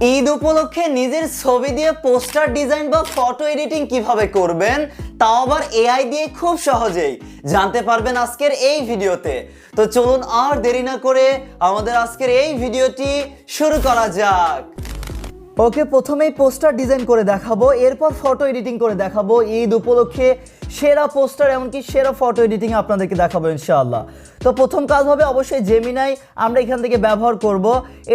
ঈদ উপলক্ষে নিজের ছবি দিয়ে পোস্টার ডিজাইন বা ফটো এডিটিং কিভাবে করবেন, তাও আবার এআই দিয়ে খুব সহজেই জানতে পারবেন আজকের এই ভিডিওতে। তো চলুন আর দেরি না করে আমাদের আজকের এই ভিডিওটি শুরু করা যাক। ওকে, প্রথমেই পোস্টার ডিজাইন করে দেখাবো, এরপর ফটো এডিটিং করে দেখাবো। ঈদ উপলক্ষে সেরা পোস্টার এমনকি সেরা ফটো এডিটিং আপনাদেরকে দেখাবো ইনশাআল্লাহ। তো প্রথম কাজ হবে অবশ্যই জেমিনাই আমরা এখান থেকে ব্যবহার করব।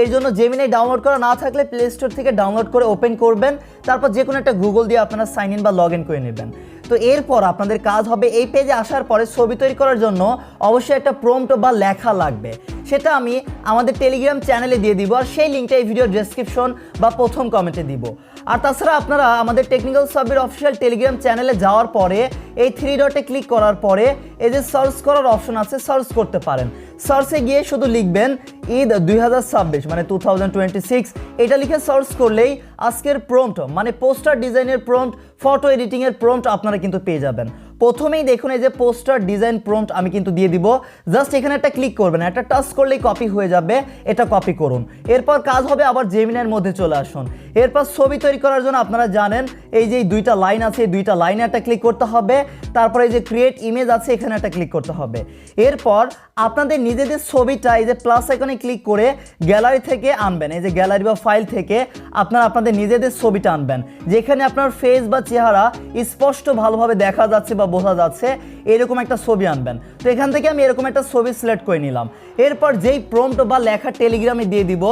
এর জন্য জেমিনাই ডাউনলোড করা না থাকলে প্লে স্টোর থেকে ডাউনলোড করে ওপেন করবেন, তারপর যে কোনো একটা গুগল দিয়ে আপনারা সাইন ইন বা লগ ইন করে নেবেন। তো এরপর আপনাদের কাজ হবে এই পেজে আসার পরে ছবি তৈরি করার জন্য অবশ্যই একটা প্রম্পট বা লেখা লাগবে। সেটা আমি আমাদের টেলিগ্রাম চ্যানেলে দিয়ে দিব, আর সেই লিঙ্কটা এই ভিডিও ডেসক্রিপশন বা প্রথম কমেন্টে দিব। আর তাছাড়া আপনারা আমাদের টেকনিক্যাল সাব্বির অফিসিয়াল টেলিগ্রাম চ্যানেলে যাওয়ার পরে এই 3 ডটে ক্লিক করার পরে এই যে সার্চ করার অপশন আছে, সার্চ করতে পারেন। সার্চে গিয়ে শুধু লিখবেন ঈদ 2026 মানে 2026, এটা লিখে সার্চ করলেই আজকের প্রম্পট মানে পোস্টার ডিজাইনের প্রম্পট, ফটো এডিটিংয়ের প্রম্পট আপনারা কিন্তু পেয়ে যাবেন। প্রথমেই দেখুন এই যে পোস্টার ডিজাইন প্রম্পট আমি কিন্তু দিয়ে দিব, জাস্ট এখানে একটা ক্লিক করবেন, একটা টাচ করলেই কপি হয়ে যাবে, এটা কপি করুন। এরপর কাজ হবে আবার জেমিনাইয়ের মধ্যে চলে আসুন। এরপর ছবি তৈরি করার জন্য আপনারা জানেন এই যে 2টা লাইন আছে, এই 2টা লাইনে একটা ক্লিক করতে হবে, তারপরে এই যে ক্রিয়েট ইমেজ আছে এখানে একটা ক্লিক করতে হবে। এরপর আপনাদের নিজেদের ছবিটা এই যে প্লাস আইকনে ক্লিক করে গ্যালারি থেকে আনবেন, এই যে গ্যালারি বা ফাইল থেকে আপনারা আপনাদের নিজেদের ছবিটা আনবেন, যেখানে আপনার ফেস বা চেহারা স্পষ্ট ভালোভাবে দেখা যাচ্ছে বা বোঝা যাচ্ছে, এরকম একটা ছবি আনবেন। তো এখান থেকে আমি এরকম একটা ছবি সিলেক্ট করে নিলাম। এরপর যেই প্রম্পট বা লেখা টেলিগ্রামে দিয়ে দিব,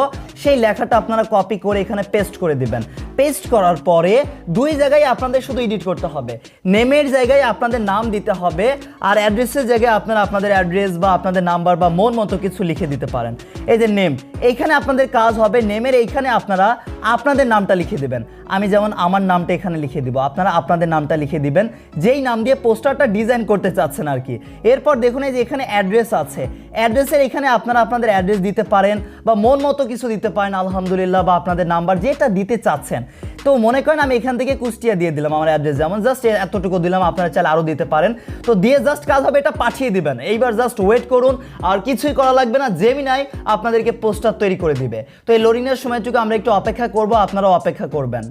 সেই লেখাটা আপনারা কপি করে এখানে পেস্ট করে দিবেন। পেস্ট করার পরে 2 জায়গায় আপনাদের শুধু এডিট করতে হবে। নেমের জায়গায় আপনাদের নাম দিতে হবে, আর অ্যাড্রেসের জায়গায় আপনারা আপনাদের অ্যাড্রেস বা আপনাদের নাম্বার বা মন মতো কিছু লিখে দিতে পারেন। এই যে নেম, এইখানে আপনাদের কাজ হবে নেমের এইখানে আপনারা আপনাদের নামটা লিখে দিবেন। আমি যেমন আমার নামটা এখানে লিখে দিব, আপনারা আপনাদের নামটা লিখে দিবেন, যেই নাম দিয়ে পোস্টারটা ডিজাইন করতে চাচ্ছেন আর কি। এরপর দেখুন এই যে এখানে অ্যাড্রেস আছে, অ্যাড্রেসের এখানে আপনারা আপনাদের অ্যাড্রেস দিতে পারেন বা মন মতো কিছু দিতে পারেন, আলহামদুলিল্লাহ, বা আপনাদের নাম্বার যেটা দিতে চাচ্ছেন। তো মনে করেন আমি এখান থেকে কুষ্টিয়া দিয়ে দিলাম আমার অ্যাড্রেস, যেমন জাস্ট এতটুকু দিলাম, আপনারা চাইলে আরও দিতে পারেন। তো দিয়ে জাস্ট কাজ হবে এটা পাঠিয়ে দিবেন। এইবার জাস্ট ওয়েট করুন, আর কিছুই করা লাগবে না, জেমিনাই আপনাদেরকে পোস্টার তৈরি করে দিবে। তো এই লোডিংয়ের সময়টুকু আমরা একটু অপেক্ষা করব, আপনারাও অপেক্ষা করবেন।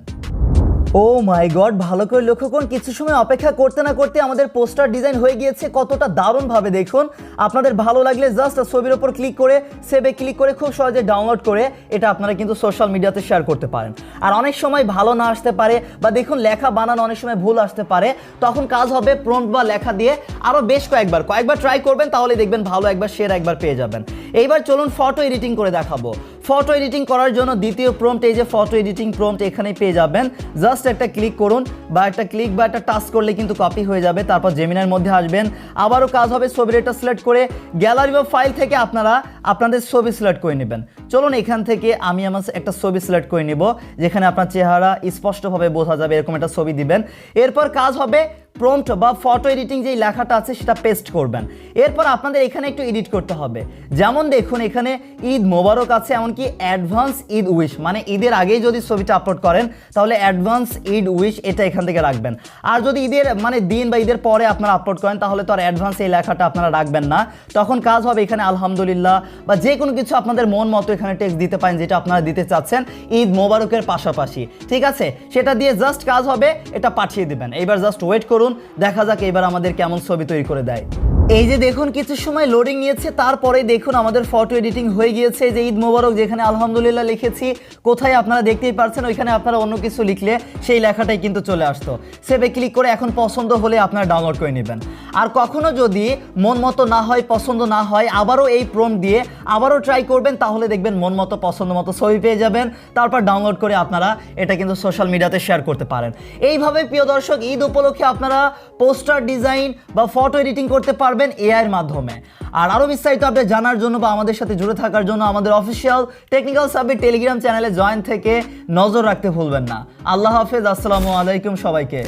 ও মাই গড, ভালো করে লক্ষ্য করুন, কিছু সময় অপেক্ষা করতে না করতে আমাদের পোস্টার ডিজাইন হয়ে গিয়েছে কতটা দারুণভাবে। দেখুন, আপনাদের ভালো লাগলে জাস্ট ছবির ওপর ক্লিক করে সেভে ক্লিক করে খুব সহজে ডাউনলোড করে এটা আপনারা কিন্তু সোশ্যাল মিডিয়াতে শেয়ার করতে পারেন। আর অনেক সময় ভালো না আসতে পারে, বা দেখুন লেখা বানানো অনেক সময় ভুল আসতে পারে, তখন কাজ হবে প্রম্পট বা লেখা দিয়ে আরও বেশ কয়েকবার ট্রাই করবেন, তাহলে দেখবেন ভালো একবার শেয়ার একবার পেয়ে যাবেন। এইবার চলুন ফটো এডিটিং করে দেখাবো। ফটো এডিটিং করার জন্য দ্বিতীয় প্রম্পট এই যে ফটো এডিটিং প্রম্পট এখানেই পেয়ে যাবেন। জাস্ট একটা ক্লিক করুন, বা একটা ক্লিক বা একটা টাচ করলে কিন্তু কপি হয়ে যাবে। তারপর জেমিনাইয়ের মধ্যে আসবেন, আবারও কাজ হবে ছবির এটা সিলেক্ট করে গ্যালারি বা ফাইল থেকে আপনারা আপনাদের ছবি সিলেক্ট করে নেবেন। চলুন এখান থেকে আমি আমার একটা ছবি সিলেক্ট করে নিব, যেখানে আপনার চেহারা স্পষ্টভাবে বোঝা যাবে, এরকম একটা ছবি দিবেন। এরপর কাজ হবে প্রম্পট বা ফটো এডিটিং যেই লেখাটা আছে সেটা পেস্ট করবেন। এরপর আপনাদের এখানে একটু এডিট করতে হবে, যেমন দেখুন এখানে ঈদ মোবারক আছে, এমনকি অ্যাডভান্স ঈদ উইশ, মানে ঈদের আগেই যদি ছবিটা আপলোড করেন তাহলে অ্যাডভান্স ঈদ উইশ এটা এখান থেকে রাখবেন। আর যদি ঈদের মানে দিন বা ঈদের পরে আপনারা আপলোড করেন তাহলে তো আর অ্যাডভান্স এই লেখাটা আপনারা রাখবেন না, তখন কাজ হবে এখানে আলহামদুলিল্লাহ বা যে কোনো কিছু আপনাদের মন মতো এখানে টেক্সট দিতে পারেন, যেটা আপনারা দিতে চাচ্ছেন ঈদ মোবারকের পাশাপাশি, ঠিক আছে? সেটা দিয়ে জাস্ট কাজ হবে এটা পাঠিয়ে দিবেন। এইবার জাস্ট ওয়েট করুন, দেখা যাক এবার আমাদের কেমন ছবি তৈরি করে দেয়। এই যে দেখুন কিছু সময় লোডিং নিয়েছে, তারপরে দেখুন আমাদের ফটো এডিটিং হয়ে গিয়েছে। যে ঈদ মোবারক যেখানে আলহামদুলিল্লাহ লিখেছি, কোথায় আপনারা দেখতেই পাচ্ছেন ওইখানে আপনারা অন্য কিছু লিখলে সেই লেখাটাই কিন্তু চলে আসতো। সেভে ক্লিক করে এখন পছন্দ হলে আপনারা ডাউনলোড করে নেবেন। আর কখনো যদি মন মতো না হয়, পছন্দ না হয়, আবারও এই প্রম্পট দিয়ে আবারও ট্রাই করবেন, তাহলে দেখবেন মন মতো পছন্দ মতো ছবি পেয়ে যাবেন। তারপর ডাউনলোড করে আপনারা এটা কিন্তু সোশ্যাল মিডিয়াতে শেয়ার করতে পারেন। এইভাবে প্রিয় দর্শক ঈদ উপলক্ষে আপনারা পোস্টার ডিজাইন বা ফটো এডিটিং করতে পারবেন এআইয়ের মাধ্যমে। আর আরও বিস্তারিত আপডেট জানার জন্য বা আমাদের সাথে জুড়ে থাকার জন্য আমাদের অফিসিয়াল টেকনিক্যাল সাব্বির টেলিগ্রাম চ্যানেলে জয়েন থেকে নজর রাখতে ভুলবেন না। আল্লাহ হাফেজ, আসসালামু আলাইকুম সবাইকে।